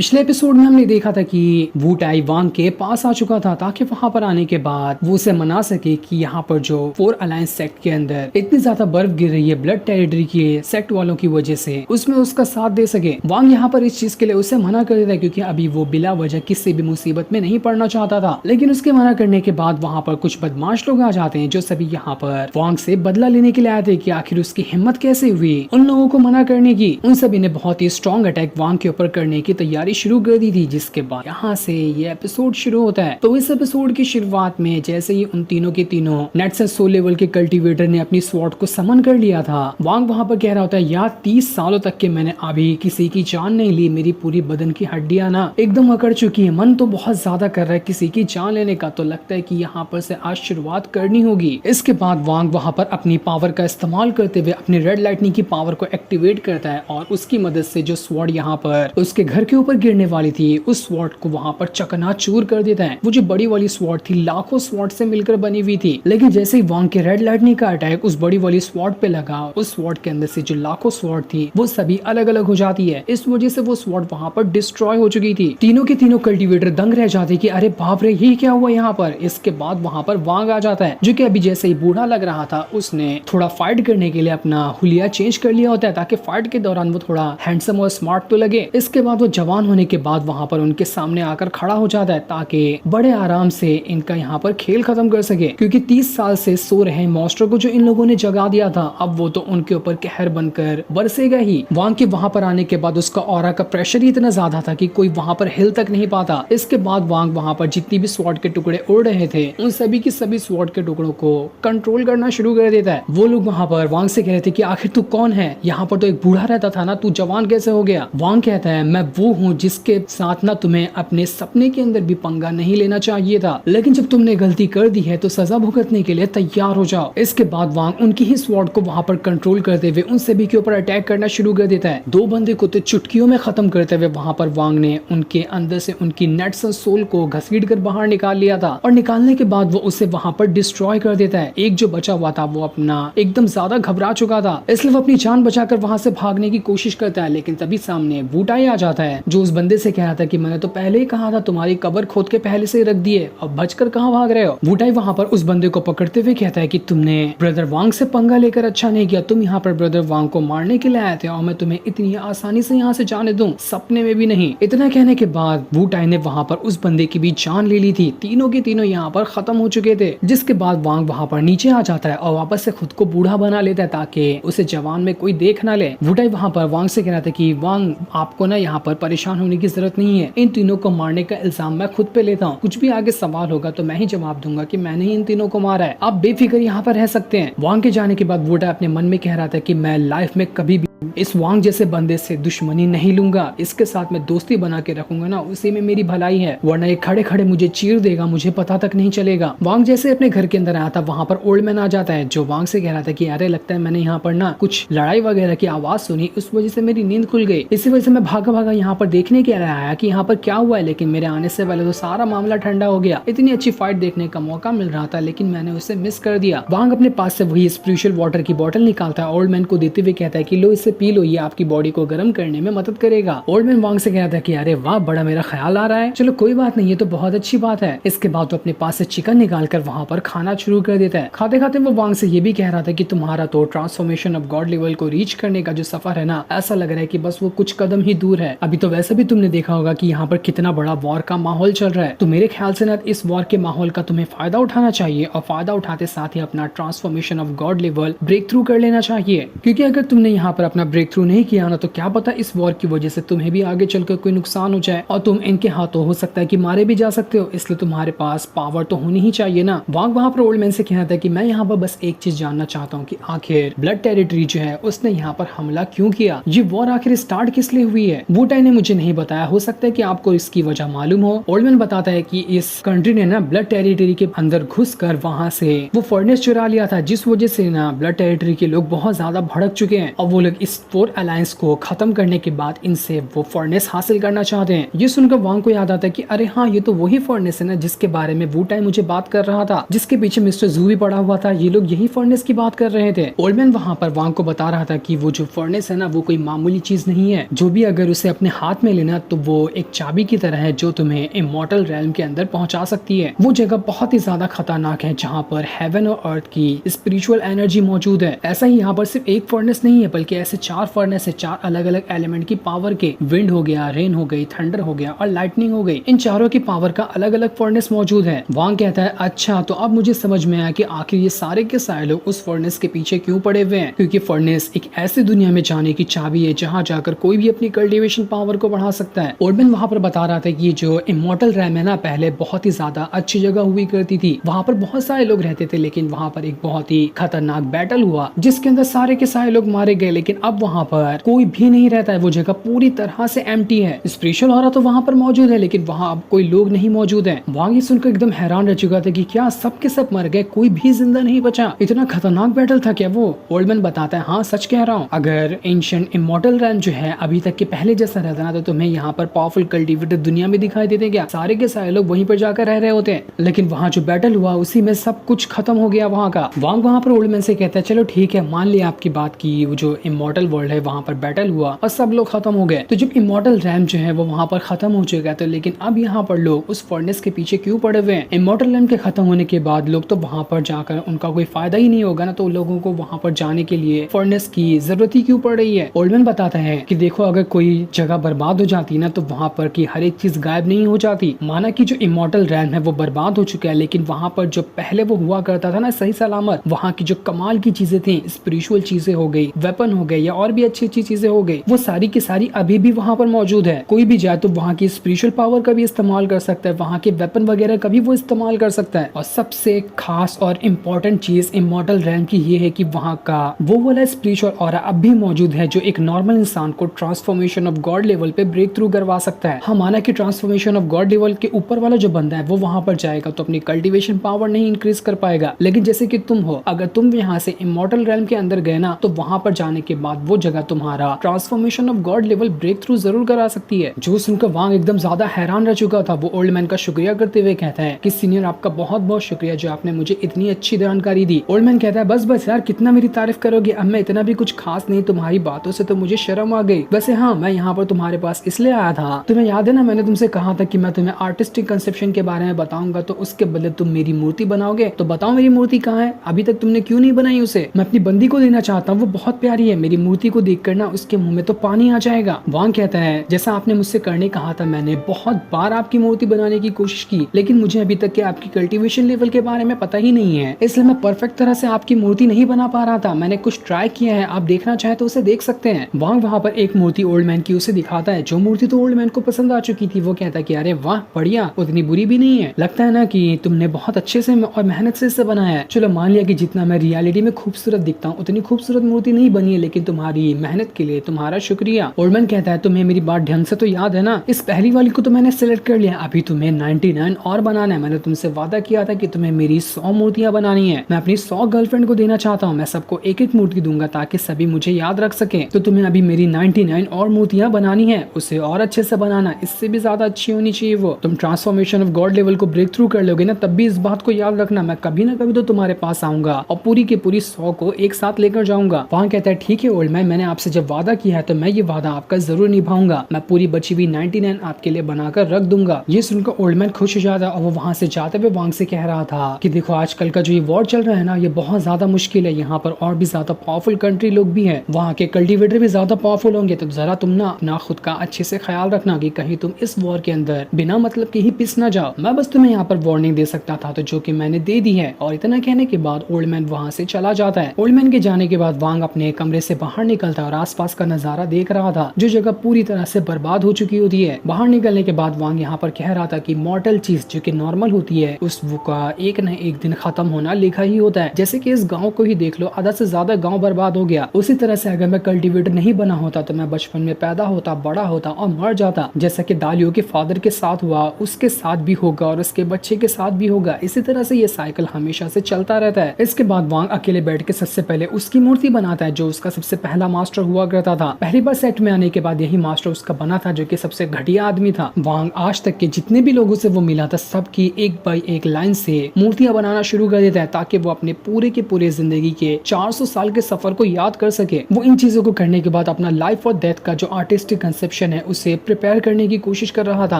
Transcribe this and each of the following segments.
पिछले एपिसोड में हमने देखा था कि वू टाई वांग के पास आ चुका था ताकि वहां पर आने के बाद वो उसे मना सके कि यहाँ पर जो फोर अलायंस सेक्ट के अंदर इतनी ज्यादा बर्फ गिर रही है ब्लड टेरिटरी के सेक्ट वालों की वजह से, उसमें उसका साथ दे सके। वांग यहाँ पर इस चीज के लिए उसे मना कर देता है क्योंकि अभी वो बिला वजह किसी भी मुसीबत में नहीं पड़ना चाहता था। लेकिन उसके मना करने के बाद वहाँ पर कुछ बदमाश लोग आ जाते हैं जो सभी यहाँ पर वांग से बदला लेने के लिए आए थे कि आखिर उसकी हिम्मत कैसे हुई उन लोगों को मना करने की। उन सभी ने बहुत ही स्ट्रॉन्ग अटैक वांग के ऊपर करने की तैयारी शुरू कर दी थी, जिसके बाद यहाँ से ये एपिसोड शुरू होता है। तो इस एपिसोड की शुरुआत में जैसे ही उन तीनों के तीनों नेट सो लेवल के कल्टीवेटर ने अपनी स्वॉर्ड को समन कर लिया था, वांग वहाँ पर कह रहा होता है यार 30 सालों तक के मैंने अभी किसी की जान नहीं ली, मेरी पूरी बदन की हड्डियां ना एकदम अकड़ चुकी है, मन तो बहुत ज्यादा कर रहा है किसी की जान लेने का, तो लगता है कि यहाँ पर से आज शुरुआत करनी होगी। इसके बाद वांग वहाँ पर अपनी पावर का इस्तेमाल करते हुए अपनी रेड लाइटनिंग की पावर को एक्टिवेट करता है और उसकी मदद से जो स्वॉर्ड यहाँ पर उसके घर के ऊपर गिरने वाली थी उस स्वॉर्ड को वहाँ पर चकनाचूर कर देता है। वो जो बड़ी वाली स्वॉर्ड थी लाखों स्वॉर्ड से मिलकर बनी हुई थी, लेकिन जैसे ही वांग के रेड लाइटनिंग का अटैक उस बड़ी वाली स्वॉर्ड पे लगा, उस स्वॉर्ड के अंदर से जो लाखों स्वॉर्ड थी वो सभी अलग अलग हो जाती है। इस वजह से वो स्वॉर्ड वहाँ पर डिस्ट्रॉय हो चुकी थी। तीनों के तीनों कल्टीवेटर दंग रह जाते कि अरे बाप रे ये क्या हुआ यहाँ पर। इसके बाद वहाँ पर वांग आ जाता है जो कि अभी जैसे ही बूढ़ा लग रहा था उसने थोड़ा फाइट करने के लिए अपना हुलिया चेंज कर लिया होता है ताकि फाइट के दौरान वो थोड़ा हैंडसम और स्मार्ट तो लगे। इसके बाद वो जवान होने के बाद वहाँ पर उनके सामने आकर खड़ा हो जाता है ताकि बड़े आराम से इनका यहाँ पर खेल खत्म कर सके, क्योंकि 30 साल से सो रहे मॉन्स्टर को जो इन लोगों ने जगा दिया था अब वो तो उनके ऊपर कहर बनकर बरसेगा ही। वांग के वहाँ पर आने के बाद उसका ऑरा का प्रेशर ही इतना ज्यादा था कि कोई वहाँ पर हिल तक नहीं पाता। इसके बाद वांग वहाँ पर जितनी भी स्वॉर्ड के टुकड़े उड़ रहे थे उन सभी की सभी स्वॉर्ड के टुकड़ों को कंट्रोल करना शुरू कर देता है। वो लोग वहाँ पर वांग से कह रहे थे कि आखिर तू कौन है, यहाँ पर तो एक बूढ़ा रहता था ना, तू जवान कैसे हो गया। वांग कहता है मैं वो हूँ जिसके साथ ना तुम्हें अपने सपने के अंदर भी पंगा नहीं लेना चाहिए था, लेकिन जब तुमने गलती कर दी है तो सजा भुगतने के लिए तैयार हो जाओ। इसके बाद वांग उनकी ही स्वॉर्ड को वहाँ पर कंट्रोल करते हुए उन सभी के ऊपर अटैक करना शुरू कर देता है। दो बंदे को तो चुटकियों में खत्म करते हुए वहाँ पर वांग ने उनके अंदर से उनकी नेट्स और सोल को घसीट कर बाहर निकाल लिया था और निकालने के बाद वो उसे वहाँ पर डिस्ट्रॉय कर देता है। एक जो बचा हुआ था वो अपना एकदम ज्यादा घबरा चुका था, इसलिए वो अपनी जान बचाकर वहाँ से भागने की कोशिश करता है। लेकिन तभी सामने वू टाई आ जाता है जो उस बंदे से कह रहा था कि मैंने तो पहले ही कहा था तुम्हारी कब्र खोद के पहले से ही रख दी है, अब बचकर कहाँ भाग रहे हो। वू टाई वहाँ पर उस बंदे को पकड़ते हुए कहता है कि तुमने ब्रदर वांग से पंगा लेकर अच्छा नहीं किया, तुम यहाँ पर ब्रदर वांग को मारने के लिए आए थे और मैं तुम्हें इतनी आसानी से यहाँ से जाने दूं, सपने में भी नहीं। इतना कहने के बाद वू टाई ने वहाँ पर उस बंदे की भी जान ले ली थी। तीनों के तीनों यहाँ पर खत्म हो चुके थे। जिसके बाद वांग वहाँ पर नीचे आ जाता है और वापस से खुद को बूढ़ा बना लेता है ताकि उसे जवान में कोई देख ना ले। वू टाई वहाँ पर वांग से कह रहा था कि वांग आपको ना यहाँ पर परेशान होने की जरूरत नहीं है, इन तीनों को मारने का इल्जाम मैं खुद पे लेता हूँ, कुछ भी आगे सवाल होगा तो मैं ही जवाब दूंगा कि मैंने ही इन तीनों को मारा है, आप बेफिक्र यहाँ पर रह सकते हैं। वांग के जाने के बाद वू टाई अपने मन में कह रहा था कि मैं लाइफ में कभी भी इस वांग जैसे बंदे से दुश्मनी नहीं लूंगा, इसके साथ मैं दोस्ती बना के रखूंगा ना, उसी में मेरी भलाई है, वरना ये खड़े खड़े मुझे चीर देगा, मुझे पता तक नहीं चलेगा। वांग जैसे अपने घर के अंदर आया था वहाँ पर ओल्ड मैन आ जाता है जो वांग से कह रहा था कि अरे लगता है मैंने यहाँ पर ना कुछ लड़ाई वगैरह की आवाज सुनी, उस वजह से मेरी नींद खुल गई, इसी वजह से मैं भागा भागा यहाँ पर देखने के लिए आया कि यहाँ पर क्या हुआ है, लेकिन मेरे आने से पहले तो सारा मामला ठंडा हो गया। इतनी अच्छी फाइट देखने का मौका मिल रहा था लेकिन मैंने उसे मिस कर दिया। वांग अपने पास से वही स्पिरिचुअल वाटर की बोतल निकालता है, ओल्ड मैन को देते हुए कहता है कि लो इसे पी लो, ये आपकी बॉडी को गर्म करने में मदद करेगा। ओल्ड मैन वांग से कहता है कि अरे वाह बड़ा मेरा ख्याल आ रहा है, चलो कोई बात नहीं, ये तो बहुत अच्छी बात है। इसके बाद वो अपने पास से चिकन निकाल कर वहाँ पर खाना शुरू कर देता है। खाते खाते वो वांग से ये भी कह रहा था कि तुम्हारा तो ट्रांसफॉर्मेशन ऑफ गॉड लेवल को रीच करने का जो सफर है ना, ऐसा लग रहा है कि बस वो कुछ कदम ही दूर है। अभी तो वैसे भी तुमने देखा होगा कि यहाँ पर कितना बड़ा वॉर का माहौल चल रहा है, तो मेरे ख्याल से ना इस वॉर के माहौल का तुम्हें फायदा उठाना चाहिए और फायदा उठाते साथ ही अपना transformation of god level breakthrough कर लेना चाहिए, क्योंकि अगर तुमने यहाँ पर अपना ब्रेक थ्रू नहीं किया ना तो क्या पता इस वॉर की वजह से तुम्हें भी आगे चलकर कोई नुकसान हो जाए और तुम इनके हाथों हो सकता है कि मारे भी जा सकते हो, इसलिए तुम्हारे पास पावर तो होनी ही चाहिए ना। वांग वहाँ पर ओल्ड मैन से कहता है कि मैं यहाँ पर बस एक चीज जानना चाहता हूँ कि आखिर ब्लड टेरिटरी जो है उसने यहाँ पर हमला क्यों किया, ये वॉर आखिर स्टार्ट किस लिए हुई है। वू टाई ने मुझे नहीं बताया, हो सकता है कि आपको इसकी वजह मालूम हो। ओल्ड मैन बताता है कि इस कंट्री ने ना ब्लड टेरिटरी के अंदर घुसकर वहाँ से वो फर्नेस चुरा लिया था, जिस वजह से ना ब्लड टेरिटरी के लोग बहुत ज्यादा भड़क चुके हैं और वो लोग इस फोर अलायंस को खत्म करने के बाद इनसे वो फर्नेस हासिल करना चाहते हैं। ये सुनकर वांग को याद आता है कि अरे हाँ, ये तो वही फर्नेस है ना जिसके बारे में वू टाइम मुझे बात कर रहा था, जिसके पीछे मिस्टर जू भी पड़ा हुआ था। ये लोग यही फर्नेस की बात कर रहे थे। ओल्ड मैन वहाँ पर वांग को बता रहा था कि वो जो फर्नेस है ना वो कोई मामूली चीज नहीं है, जो भी अगर उसे अपने हाथ में लेना तो वो एक चाबी की तरह है जो तुम्हें इमॉर्टल रेल्म के अंदर पहुंचा सकती है। वो जगह बहुत ही ज्यादा खतरनाक है जहाँ पर हेवन और अर्थ की स्पिरिचुअल एनर्जी मौजूद है। ऐसा ही यहाँ पर सिर्फ एक फर्नेस नहीं है बल्कि ऐसे 4 फर्नेस है, 4 अलग अलग एलिमेंट की पावर के। विंड हो गया, रेन हो गई, थंडर हो गया और लाइटनिंग हो गई। इन चारों की पावर का अलग अलग फर्नेस मौजूद है। वांग कहता है अच्छा, तो अब मुझे समझ में आया कि आखिर ये सारे के सारे लोग उस फर्नेस के पीछे क्यों पड़े हुए हैं, क्योंकि फर्नेस एक ऐसी दुनिया में जाने की चाबी है जहाँ जाकर कोई भी अपनी कल्टीवेशन पावर को बढ़ा सकता है। ओल्डमैन वहाँ पर बता रहा था कि ये जो इमॉर्टल रैम है ना पहले बहुत ही ज्यादा अच्छी जगह हुई करती थी। वहाँ पर बहुत सारे लोग रहते थे, लेकिन वहाँ पर एक बहुत ही खतरनाक बैटल हुआ जिसके अंदर सारे के सारे लोग मारे गए। लेकिन अब वहाँ पर कोई भी नहीं रहता है, वो जगह पूरी तरह से एम्प्टी है। स्पिरिचुअल ऑरा तो वहाँ पर मौजूद है लेकिन वहाँ अब कोई लोग नहीं मौजूद है। वांग ये सुनकर एकदम हैरान रह चुका था कि क्या सब के सब मर गए, कोई भी जिंदा नहीं बचा। इतना खतरनाक बैटल था क्या वो? ओल्डमैन बताता है हाँ सच कह रहा हूँ, अगर एंशिएंट इमॉर्टल रैम जो है अभी तक के पहले जैसा रहता ना तो तुम्हें यहाँ पर पावरफुल कल्टीवेटर दुनिया में दिखाई देते क्या? सारे के सारे लोग वहीं पर जाकर रह रहे होते हैं। लेकिन वहाँ जो बैटल हुआ उसी में सब कुछ खत्म हो गया वहाँ का। वांग वहाँ पर ओल्डमैन से कहता है चलो ठीक है, मान लिया आपकी बात की, वो जो इमॉर्टल वर्ल्ड है वहाँ पर बैटल हुआ और सब लोग खत्म हो गए। तो जब इमॉर्टल रैम जो है वो वहाँ पर खत्म हो चुका है तो लेकिन अब यहाँ पर लोग उस फर्नेस के पीछे क्यों पड़े हुए हैं? इमॉर्टल रैम के खत्म होने के बाद लोग तो वहाँ पर जाकर उनका कोई फायदा ही नहीं होगा ना, तो लोगों को वहाँ पर जाने के लिए फर्नेस की जरूरत ही क्यों पड़ रही है? ओल्डमैन बताता है कि देखो अगर कोई जगह बर्बाद हो जाती ना तो वहाँ पर की हर एक चीज गायब नहीं हो जाती। माना कि जो इमॉर्टल रैम है वो बर्बाद हो चुका है, लेकिन वहाँ पर जो पहले वो हुआ करता था ना सही सलामत, वहाँ की जो कमाल की चीजें थी, स्पिरिचुअल चीजें हो गई, वेपन हो गए या और भी अच्छी अच्छी चीजें हो गई, वो सारी की सारी अभी भी वहाँ पर मौजूद है। कोई भी जाए तो वहाँ की स्पिरिचुअल पावर का भी इस्तेमाल कर सकता है, वहाँ के वेपन वगैरह का भी वो इस्तेमाल कर सकता है। और सबसे खास और इम्पोर्टेंट चीज इमॉर्टल रैम की ये है कि वहाँ का वो वाला स्पिरिचुअल ऑरा अब भी मौजूद है जो एक नॉर्मल इंसान को ट्रांसफॉर्मेशन ऑफ गॉड लेवल पे ब्रेक थ्रू करवा सकता है। हम माना कि ट्रांसफॉर्मेशन ऑफ गॉड लेवल के ऊपर वाला जो बंदा है वो वहाँ पर जाएगा तो अपनी कल्टीवेशन पावर नहीं इंक्रीज कर पाएगा, लेकिन जैसे कि तुम हो, अगर तुम यहाँ से इमॉर्टल रैम के अंदर गए ना तो वहाँ पर जाने के बाद वो जगह तुम्हारा transformation of god level breakthrough जरूर करा सकती है। जो सुनकर वांग एकदम ज्यादा हैरान रह चुका था। वो ओल्ड मैन का शुक्रिया करते हुए कहता है कि सीनियर आपका बहुत बहुत शुक्रिया जो आपने मुझे इतनी अच्छी जानकारी दी। ओल्ड मैन कहता है बस बस यार कितना मेरी तारीफ करोगे, अब मैं इतना भी कुछ खास नहीं, तुम्हारी बातों से तो मुझे शर्म आ गई। वैसे हाँ, मैं यहाँ पर तुम्हारे पास इसलिए आया था, तुम्हें याद है ना मैंने तुमसे कहा था कि मैं तुम्हें आर्टिस्टिक कंसेप्शन के बारे में बताऊंगा तो उसके बदले तुम मेरी मूर्ति बनाओगे। तो बताओ मेरी मूर्ति कहाँ है, अभी तक तुमने क्यों नहीं बनाई उसे? मैं अपनी बंदी को देना चाहता हूँ, वो बहुत प्यारी है, मेरी मूर्ति को देख कर ना उसके मुंह में तो पानी आ जाएगा। वांग कहता है जैसा आपने मुझसे करने कहा था, मैंने बहुत बार आपकी मूर्ति बनाने की कोशिश की, लेकिन मुझे अभी तक के आपकी कल्टीवेशन लेवल के बारे में पता ही नहीं है, इसलिए मैं परफेक्ट तरह से आपकी मूर्ति नहीं बना पा रहा था। मैंने कुछ ट्राई किया है, आप देखना चाहे तो उसे देख सकते हैं। वांग वहाँ पर एक मूर्ति ओल्ड मैन की उसे दिखाता है, जो मूर्ति तो ओल्ड मैन को पसंद आ चुकी थी। वो कहता है कि अरे वाह बढ़िया, उतनी बुरी भी नहीं है, लगता है ना कि तुमने बहुत अच्छे से और मेहनत से इसे बनाया है। चलो मान लिया कि जितना मैं रियलिटी में खूबसूरत दिखता हूँ उतनी खूबसूरत मूर्ति नहीं बनी है, लेकिन तुम्हारी मेहनत के लिए तुम्हारा शुक्रिया। ओल्ड मैन कहता है तुम्हें मेरी बात ढंग से तो याद है ना, इस पहली वाली को तो मैंने सिलेक्ट कर लिया, अभी तुम्हें 99 और बनाना है। मैंने तुमसे वादा किया था कि तुम्हें मेरी 100 मूर्तियां बनानी है, मैं अपनी 100 गर्लफ्रेंड को देना चाहता हूँ, मैं सबको एक एक मूर्ति दूंगा ताकि सभी मुझे याद रख सके। तो तुम्हें अभी मेरी 99 और मूर्तियां बनानी है, उसे और अच्छे से बनाना, इससे भी ज्यादा अच्छी होनी चाहिए वो। तुम ट्रांसफॉर्मेशन ऑफ गॉड लेवल को ब्रेक थ्रू कर लोगे ना, तब भी इस बात को याद रखना, मैं कभी ना कभी तो तुम्हारे पास आऊंगा और पूरी की पूरी 100 को एक साथ लेकर जाऊंगा। वहाँ कहता है ठीक है ओल्ड मैन, मैंने आपसे जब वादा किया है तो मैं ये वादा आपका जरूर निभाऊंगा, मैं पूरी बची हुई 99 आपके लिए बनाकर रख दूंगा। ये सुनकर ओल्ड मैन खुश हो जाता और वो वहाँ से जाते हुए वांग से कह रहा था कि देखो आजकल का जो ये वॉर चल रहा है ना, ये बहुत ज्यादा मुश्किल है, यहाँ पर और भी ज्यादा पावरफुल कंट्री लोग भी हैं, वहाँ के कल्टीवेटर भी ज्यादा पावरफुल होंगे, तो जरा तुम ना अपना खुद का अच्छे से ख्याल रखना कि कहीं तुम इस वॉर के अंदर बिना मतलब के ही पिस ना जाओ। मैं बस तुम्हें यहाँ पर वार्निंग दे सकता था, तो जो कि मैंने दे दी है। और इतना कहने के बाद ओल्ड मैन वहाँ से चला जाता है। ओल्ड मैन के जाने के बाद वांग अपने कमरे से बाहर निकलता और आसपास का नजारा देख रहा था, जो जगह पूरी तरह से बर्बाद हो चुकी होती है। बाहर निकलने के बाद वांग यहाँ पर कह रहा था कि मॉर्टल चीज जो कि नॉर्मल होती है, उस वो का एक न एक दिन खत्म होना लिखा ही होता है। जैसे कि इस गांव को ही देख लो, आधा से ज्यादा गांव बर्बाद हो गया। उसी तरह से अगर मैं कल्टीवेटर नहीं बना होता तो मैं बचपन में पैदा होता, बड़ा होता और मर जाता, जैसा कि दालियों के फादर के साथ हुआ, उसके साथ भी होगा और उसके बच्चे के साथ भी होगा। इसी तरह से ये साइकिल हमेशा से चलता रहता है। इसके बाद वांग अकेले बैठ के सबसे पहले उसकी मूर्ति बनाता है, जो उसका सबसे पहला मास्टर हुआ करता था। पहली बार सेट में आने के बाद यही मास्टर उसका बना था, जो कि सबसे घटिया आदमी था। वांग आज तक के जितने भी लोगों से वो मिला था सबकी एक बाई एक लाइन से मूर्तियां बनाना शुरू कर देता है, ताकि वो अपने पूरे के पूरे जिंदगी के 400 साल के सफर को याद कर सके। वो इन चीजों को करने के बाद अपना लाइफ और डेथ का जो आर्टिस्टिक कंसेप्शन है उसे प्रिपेयर करने की कोशिश कर रहा था,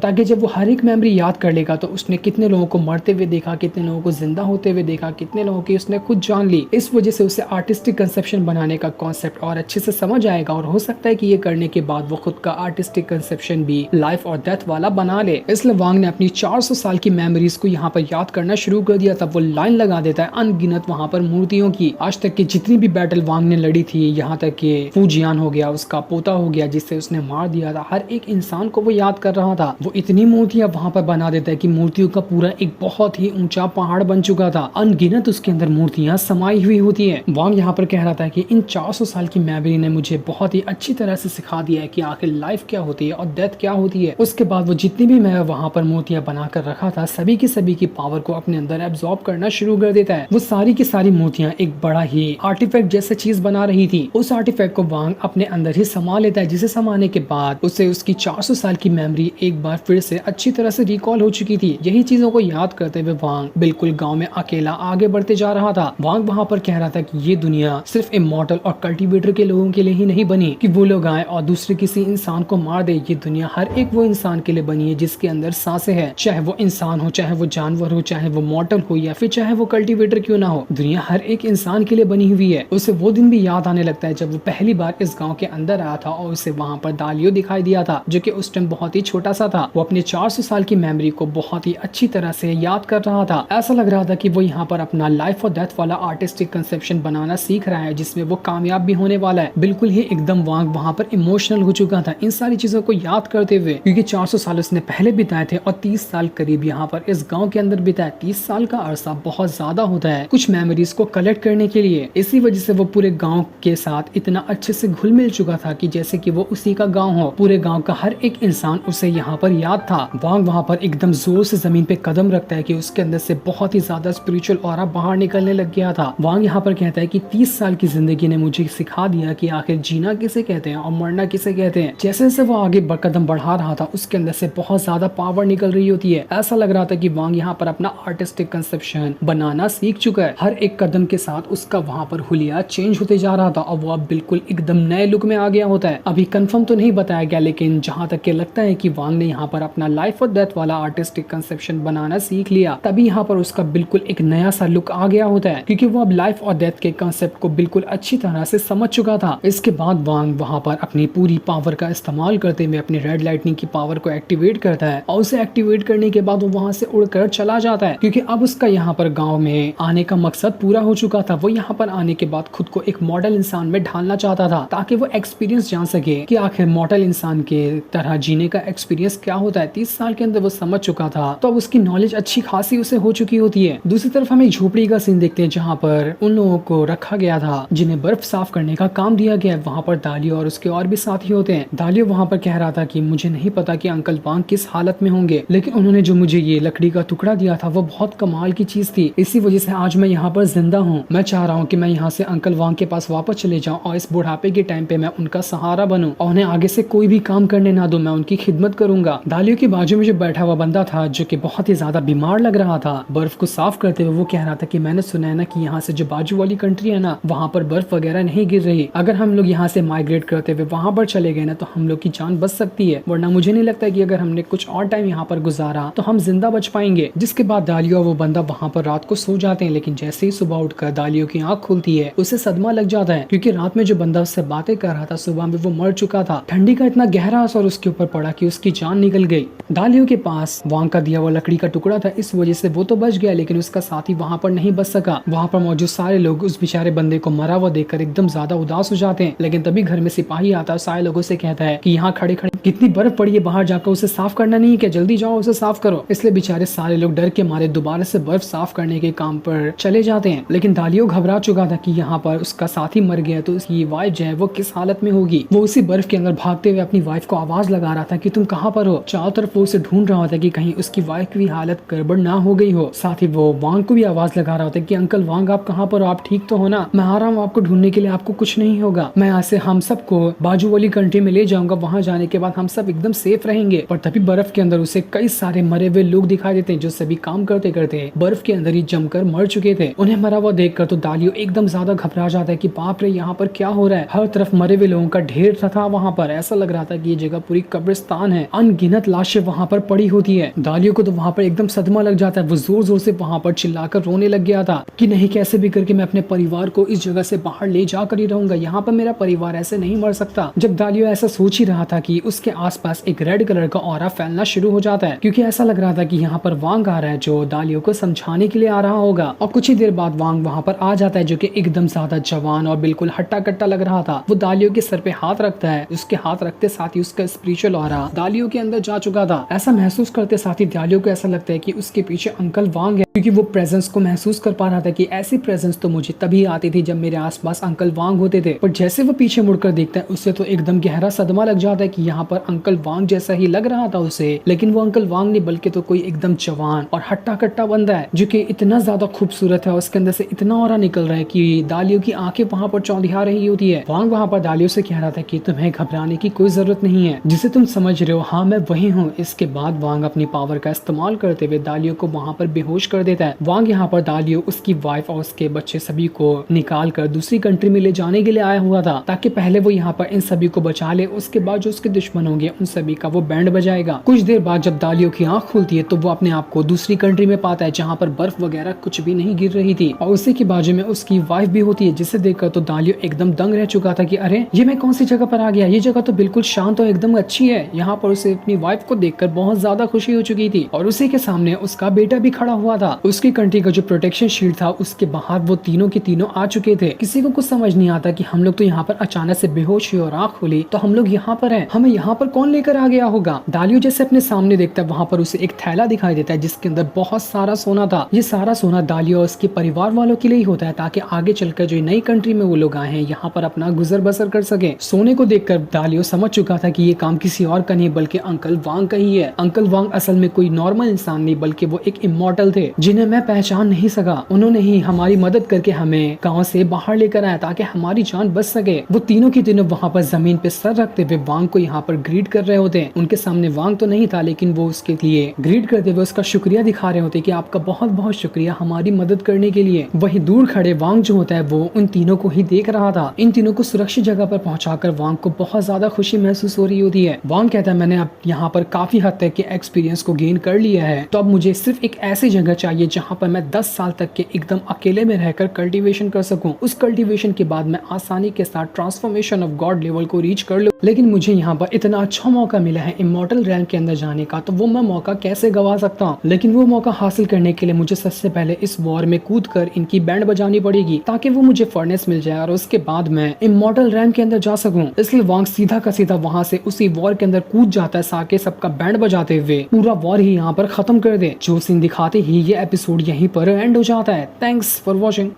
ताकि जब वो हर एक मेमोरी याद कर लेगा तो उसने कितने लोगों को मरते हुए देखा, कितने लोगों को जिंदा होते हुए देखा, कितने लोगों की उसने खुद जान ली। इस वजह से उसे आर्टिस्टिक कंसेप्शन बनाने का कॉन्सेप्ट और अच्छे से समझ आएगा, और हो सकता है कि ये करने के बाद वो खुद का आर्टिस्टिक कंसेप्शन भी लाइफ और डेथ वाला बना ले। इसलिए वांग ने अपनी 400 साल की मेमोरीज को यहाँ पर याद करना शुरू कर दिया। तब वो लाइन लगा देता है अनगिनत वहाँ पर मूर्तियों की। आज तक की जितनी भी बैटल वांग ने लड़ी थी, यहाँ तक कि फूजियान हो गया, उसका पोता हो गया जिससे उसने मार दिया था, हर एक इंसान को वो याद कर रहा था। वो इतनी मूर्तियां वहाँ पर बना देता है कि मूर्तियों का पूरा एक बहुत ही ऊंचा पहाड़ बन चुका था। अनगिनत उसके अंदर मूर्तियां समाई हुई होती है। वांग यहाँ पर कह रहा था कि इन 400 साल की मेमोरी ने मुझे बहुत ही अच्छी तरह से सिखा दिया है कि आखिर लाइफ क्या होती है और डेथ क्या होती है। उसके बाद वो जितनी भी मैं वहाँ पर मूर्तियां बनाकर रखा था, सभी की पावर को अपने अंदर एब्जॉर्ब करना शुरू कर देता है। वो सारी की सारी मूर्तियां एक बड़ा ही आर्टिफैक्ट जैसा चीज बना रही थी। उस आर्टिफैक्ट को वांग अपने अंदर ही समा लेता है, जिसे समाने के बाद उसे उसकी 400 साल की मेमोरी एक बार फिर से अच्छी तरह से रिकॉल हो चुकी थी। यही चीजों को याद करते हुए वांग बिल्कुल गांव में अकेला आगे बढ़ते जा रहा था। वांग वहाँ पर कह रहा था कि ये दुनिया सिर्फ इमॉर्टल और कल्टीवेटर के लोगों के लिए ही नहीं बनी कि वो लोग आए और दूसरे किसी इंसान को मार दे। ये दुनिया हर एक वो इंसान के लिए बनी है जिसके अंदर सांसें हैं, चाहे वो इंसान हो, चाहे वो जानवर हो, चाहे वो मॉर्टल हो, या फिर चाहे वो कल्टीवेटर क्यों ना हो। दुनिया हर एक इंसान के लिए बनी हुई है। उसे वो दिन भी याद आने लगता है जब वो पहली बार इस गाँव के अंदर आया था और उसे वहाँ पर दालियो दिखाई दिया था, जो कि उस टाइम बहुत ही छोटा सा था। वो अपने 400 साल की मेमोरी को बहुत ही अच्छी तरह से याद कर रहा था। ऐसा लग रहा था कि वो यहाँ पर अपना लाइफ और डेथ वाला आर्टिस्टिक कंसेप्शन बनाना सीख रहा है, जिसमें वो कामयाब भी होने वाला है। बिल्कुल ही एकदम वांग वहाँ पर इमोशनल हो चुका था इन सारी चीजों को याद करते हुए, क्योंकि 400 साल उसने पहले बिताए थे और 30 साल करीब यहाँ पर इस गाँव के अंदर बिताए। 30 साल का अरसा बहुत ज्यादा होता है कुछ मेमोरीज को कलेक्ट करने के लिए। इसी वजह से वो पूरे गाँव के साथ इतना अच्छे से घुल मिल चुका था कि जैसे कि वो उसी का गाँव हो। पूरे गाँव का हर एक इंसान उसे यहाँ पर याद था। वांग वहाँ पर एकदम जोर से जमीन पे कदम रखता है कि उसके अंदर से बहुत ही ज्यादा स्पिरिचुअल ऑरा बाहर निकलने लग गया था। वांग यहाँ पर कहता है कि 30 साल की जिंदगी ने मुझे सिखा दिया कि आखिर जीना किसे कहते हैं और मरना किसे कहते हैं। जैसे जैसे वो आगे कदम बढ़ा रहा था, उसके अंदर से बहुत ज्यादा पावर निकल रही होती है। ऐसा लग रहा था कि वांग यहाँ पर अपना आर्टिस्टिक कंसेप्शन बनाना सीख चुका है। हर एक कदम के साथ उसका वहाँ पर हुलिया चेंज होते जा रहा था और वो अब बिल्कुल एकदम नए लुक में आ गया होता है। अभी कंफर्म तो नहीं बताया गया, लेकिन जहाँ तक के लगता है कि वांग ने यहाँ पर अपना लाइफ और डेथ वाला आर्टिस्टिक कंसेप्शन बनाना सीख लिया, तभी यहाँ पर उसका बिल्कुल एक नया सा लुक आ गया होता है, क्योंकि वो अब लाइफ और डेथ के कंसेप्ट को बिल्कुल अच्छी तरह से समझ चुका था। इसके बाद वांग वहाँ पर अपनी पूरी पावर का इस्तेमाल करते हुए अपनी रेड लाइटनिंग की पावर को एक्टिवेट करता है, और उसे एक्टिवेट करने के बाद वो वहाँ से उड़कर चला जाता है, क्योंकि अब उसका यहाँ पर गाँव में आने का मकसद पूरा हो चुका था। वो यहाँ पर आने के बाद खुद को एक मॉडल इंसान में ढालना चाहता था, ताकि वो एक्सपीरियंस जान सके कि आखिर मॉडल इंसान के तरह जीने का एक्सपीरियंस क्या होता है। 30 साल के अंदर वो समझ चुका था, तो अब उसकी नॉलेज अच्छी खासी उसे हो चुकी होती है। दूसरी तरफ हम एक झोपड़ी का सीन देखते हैं, जहाँ पर उन लोगों को रखा गया था जिन्हें बर्फ साफ करने का काम दिया गया है। वहाँ पर दालियो और उसके और भी साथी होते हैं। दालियो वहाँ पर कह रहा था कि मुझे नहीं पता कि अंकल वांग किस हालत में होंगे, लेकिन उन्होंने जो मुझे ये लकड़ी का टुकड़ा दिया था वो बहुत कमाल की चीज थी। इसी वजह से आज मैं यहाँ पर जिंदा हूँ। मैं चाह रहा हूँ कि मैं यहाँ से अंकल वांग के पास वापस चले जाऊँ और इस बुढ़ापे के टाइम पे मैं उनका सहारा बनूं और उन्हें आगे से कोई भी काम करने ना दूं। मैं उनकी खिदमत करूंगा। दालियो के बाजू में जो बैठा हुआ बंदा था, जो कि बहुत ही ज्यादा बीमार लग रहा था, बर्फ को साफ करते हुए वो कह रहा था कि मैंने सुना है ना कि यहाँ से जो बाजू वाली कंट्री है ना, वहाँ पर बर्फ वगैरह नहीं गिर रही। अगर हम लोग यहाँ से माइग्रेट करते हुए वहाँ पर चले गए ना, तो हम लोग की जान बच सकती है, वरना मुझे नहीं लगता कि अगर हमने कुछ और टाइम यहाँ पर गुजारा तो हम जिंदा बच पाएंगे। जिसके बाद दालियो वो बंदा वहाँ पर रात को सो जाते हैं, लेकिन जैसे ही सुबह उठकर दालियो की आंख खुलती है, उसे सदमा लग जाता है, क्योंकि रात में जो बंदा उससे बातें कर रहा था, सुबह में वो मर चुका था। ठंडी का इतना गहरा असर उसके ऊपर पड़ा कि उसकी जान निकल गई। दालियो के पास वांग का दिया हुआ लकड़ी का टुकड़ा था, इस वजह से वो तो बच गया, लेकिन उसका साथी वहाँ पर नहीं बच सका। वहाँ पर मौजूद सारे लोग उस बेचारे बंदे को मरा हुआ देखकर एकदम ज्यादा उदास हो जाते हैं। लेकिन तभी घर में सिपाही आता है, सारे लोगों से कहता है कि यहाँ खड़े खड़े कितनी बर्फ पड़ी है, बाहर जाकर उसे साफ करना नहीं क्या, जल्दी जाओ उसे साफ करो। इसलिए बेचारे सारे लोग डर के मारे दोबारा से बर्फ साफ करने के काम पर चले जाते हैं। लेकिन दालियो घबरा चुका था कि यहाँ पर उसका साथी मर गया, तो उसकी वाइफ जो है वो किस हालत में होगी। वो उसी बर्फ के अंदर भागते हुए अपनी वाइफ को आवाज लगा रहा था कि तुम कहाँ पर हो। चारों तरफ वो उसे ढूंढ रहा था कि कहीं उसकी वाइफ की हालत गड़बड़ ना हो गई हो। साथ ही वो वांग को भी आवाज लगा रहा था कि अंकल वांग आप कहाँ पर हो, आप ठीक तो हो ना, मैं आ रहा हूँ आपको ढूंढने के लिए, आपको आपको कुछ नहीं होगा, मैं यहाँ से हम सबको बाजू वाली कंट्री में ले जाऊंगा, वहां जाने के बाद हम सब एकदम सेफ रहेंगे। पर तभी बर्फ के अंदर उसे कई सारे मरे हुए लोग दिखाई देते हैं जो सभी काम करते करते बर्फ के अंदर ही जमकर मर चुके थे। उन्हें मरा हुआ देखकर तो दालियो एकदम ज्यादा घबरा जाता है कि बाप रे यहाँ पर क्या हो रहा है। हर तरफ मरे हुए लोगों का ढेर था वहाँ पर, ऐसा लग रहा था कि ये जगह पूरी कब्रिस्तान है, अनगिनत लाशें वहाँ पर पड़ी होती है। दालियो को तो वहाँ पर एकदम सदमा लग जाता है, वो जोर जोर से वहाँ पर चिल्लाकर रोने लग गया था कि नहीं, कैसे भी करके मैं अपने परिवार को इस जगह से बाहर ले जाकर ही रहूंगा, यहाँ पर मेरा परिवार ऐसे नहीं मर सकता। जब दालियो ऐसा सोच ही रहा था कि उसके आसपास एक रेड कलर का ऑरा फैलना शुरू हो जाता है, क्योंकि ऐसा लग रहा था कि यहाँ पर वांग आ रहा है जो दालियो को समझाने के लिए आ रहा होगा। और कुछ ही देर बाद वांग वहाँ पर आ जाता है जो कि एकदम ज्यादा जवान और बिल्कुल हट्टा कट्टा लग रहा था। वो दालियो के सर पे हाथ रखता है, उसके हाथ रखते साथ ही उसका स्पिरिचुअल ऑरा दालियो के अंदर जा चुका था। ऐसा महसूस करते साथ ही दालियो को ऐसा लगता है कि उसके पीछे अंकल वांग है, क्योंकि वो प्रेजेंस को महसूस कर पा रहा था कि ऐसी प्रेजेंस तो मुझे तभी आती थी जब मेरे आसपास अंकल वांग होते थे। पर जैसे वो पीछे मुड़कर देखता है उससे तो एकदम गहरा सदमा लग जाता है कि यहाँ पर अंकल वांग जैसा ही लग रहा था उसे, लेकिन वो अंकल वांग नहीं बल्कि तो कोई एकदम जवान और हट्टा कट्टा बंदा है जो कि इतना ज्यादा खूबसूरत है, उसके अंदर से इतना ऑरा निकल रहा है कि दालियो की आंखें वहाँ पर चौंधिया रही होती है। वांग वहाँ पर दालियो से कह रहा था कि तुम्हें घबराने की कोई जरूरत नहीं है, जिसे तुम समझ रहे हो, हाँ मैं वही हूँ। इसके बाद वांग अपनी पावर का इस्तेमाल करते हुए दालियो को वहाँ पर बेहोश कर देता है। वांग यहाँ पर दालियो, उसकी वाइफ और उसके बच्चे सभी को निकाल कर दूसरी कंट्री में ले जाने के लिए आया हुआ था, ताकि पहले वो यहाँ पर इन सभी को बचा ले, उसके बाद जो उसके दुश्मन होंगे उन सभी का वो बैंड बजाएगा। कुछ देर बाद जब दालियो की आंख खुलती है तो वो अपने आप को दूसरी कंट्री में पाता है जहाँ पर बर्फ वगैरह कुछ भी नहीं गिर रही थी, और उसी के बाजू में उसकी वाइफ भी होती है, जिसे देखकर तो दालियो एकदम दंग रह चुका था कि अरे ये मैं कौन सी जगह पर आ गया, ये जगह तो बिल्कुल शांत और एकदम अच्छी है। यहाँ पर उसे अपनी वाइफ को देखकर बहुत ज्यादा खुशी हो चुकी थी, और उसी के सामने उसका बेटा भी खड़ा हुआ था। उसकी कंट्री का जो प्रोटेक्शन शील्ड था उसके बाहर वो तीनों के तीनों आ चुके थे। किसी को कुछ समझ नहीं आता कि हम लोग तो यहाँ पर अचानक से बेहोश हुए और आँख खुली तो हम लोग यहाँ पर हैं, हमें यहाँ पर कौन लेकर आ गया होगा। दालियो जैसे अपने सामने देखता है वहाँ पर उसे एक थैला दिखाई देता है जिसके अंदर बहुत सारा सोना था। ये सारा सोना दालियो और उसके परिवार वालों के लिए ही होता है, ताकि आगे चलकर जो नई कंट्री में वो लोग आए हैं यहाँ पर अपना गुजर बसर कर सके। सोने को देखकर दालियो समझ चुका था कि ये काम किसी और का नहीं बल्कि अंकल वांग का ही है। अंकल वांग असल में कोई नॉर्मल इंसान नहीं बल्कि वो एक इमॉर्टल थे जिन्हें मैं पहचान नहीं सका। उन्होंने ही हमारी मदद करके हमें गांव से बाहर लेकर आया ताकि हमारी जान बच सके। वो तीनों की तीनों वहाँ पर जमीन पे सर रखते हुए वांग को यहाँ पर ग्रीट कर रहे होते हैं। उनके सामने वांग तो नहीं था, लेकिन वो उसके लिए ग्रीट करते हुए उसका शुक्रिया दिखा रहे होते कि आपका बहुत बहुत शुक्रिया हमारी मदद करने के लिए। वही दूर खड़े वांग जो होता है वो उन तीनों को ही देख रहा था। इन तीनों को सुरक्षित जगह पर पहुंचाकर वांग को बहुत ज्यादा खुशी महसूस हो रही होती है। वांग कहता है मैंने अब यहाँ पर काफी हद तक के एक्सपीरियंस को गेन कर लिया है, तो अब मुझे सिर्फ एक ऐसी जगह चाहिए जहाँ पर मैं 10 साल तक के एकदम अकेले में रहकर कल्टीवेशन कर सकूं। उस कल्टीवेशन के बाद मैं आसानी के साथ ट्रांसफॉर्मेशन ऑफ गॉड लेवल को रीच कर लूं। लेकिन मुझे यहाँ पर इतना अच्छा मौका मिला है इमॉर्टल रैंक के अंदर जाने का, तो वो मैं मौका कैसे गवा सकता हूँ। लेकिन वो मौका हासिल करने के लिए मुझे सबसे पहले इस वॉर में कूद कर इनकी बैंड बजानी पड़ेगी ताकि वो मुझे फर्नेस मिल जाए और उसके बाद मैं इमॉर्टल रैंक के अंदर जा सकूं। इसलिए वांग सीधा का सीधा वहां से उसी वॉर के अंदर कूद जाता है ताकि सबका बैंड बजाते हुए पूरा वॉर ही यहाँ पर खत्म कर दे। जो सीन दिखाते ही ये एपिसोड यहीं पर एंड हो जाता है। Thanks for watching.